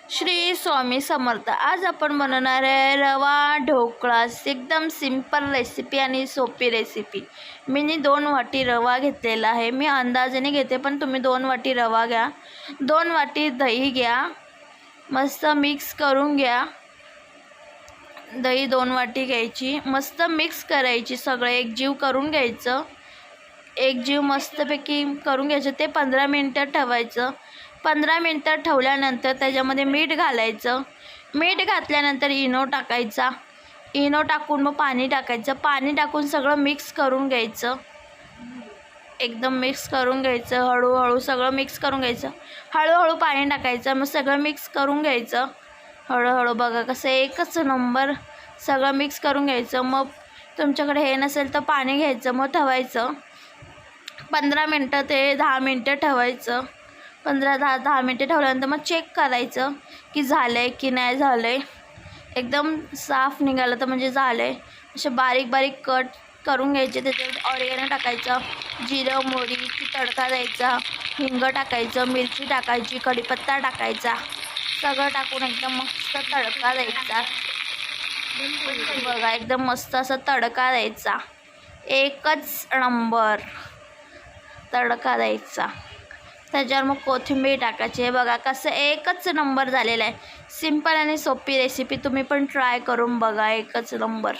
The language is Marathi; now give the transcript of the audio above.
श्री स्वामी समर्थ। आज आपण बनवणार आहे रवा ढोकळा। एकदम सिंपल रेसिपी आणि सोपी रेसिपी। मी 2 वाटी रवा घेतलेला आहे। मी अंदाजाने घेते, पण तुम्ही 2 वाटी रवा घ्या, 2 वाटी दही घ्या, मस्त मिक्स करून घ्या। दही 2 वाटी घ्यायची, मस्त मिक्स करायची, सगळं एकजीव करून घ्यायचं। एकजीव मस्तपैकी करून घ्यायचं। ते 15 मिनिटं ठेवायचं। 15 मिनिटं ठेवल्यानंतर त्याच्यामध्ये मीठ घालायचं। मीठ घातल्यानंतर इनो टाकायचा। इनो टाकून मग पाणी टाकायचं। पाणी टाकून सगळं मिक्स करून घ्यायचं। एकदम मिक्स करून घ्यायचं। हळूहळू सगळं मिक्स करून घ्यायचं। हळूहळू पाणी टाकायचं। मग सगळं मिक्स करून घ्यायचं। हळूहळू बघा कसं एकच नंबर सगळं मिक्स करून घ्यायचं। मग तुमच्याकडे हे नसेल तर पाणी घ्यायचं, मग ठेवायचं। 15 मिनिटं ते 10 मिनिटं ठेवायचं। 15-10 मिनिटं ठेवल्यानंतर मग चेक करायचं की झालं आहे की नाही झालं आहे। एकदम साफ निघालं तर म्हणजे झालं आहे। असे बारीक बारीक कट करून घ्यायचे। त्याच्यामध्ये ऑरिगॅनो टाकायचं, जिरं मोहरीची तडका द्यायचा, हिंग टाकायचं, मिरची टाकायची, कढीपत्ता टाकायचा, सगळं टाकून एकदम मस्त तडका द्यायचा। बघा एकदम मस्त असं तडका द्यायचा, एकच नंबर तडका द्यायचा। त्याच्यावर मग कोथिंबीर टाकायची। हे बघा कसं एकच नंबर झालेलं आहे। सिंपल आणि सोपी रेसिपी, तुम्ही पण ट्राय करून बघा, एकच नंबर।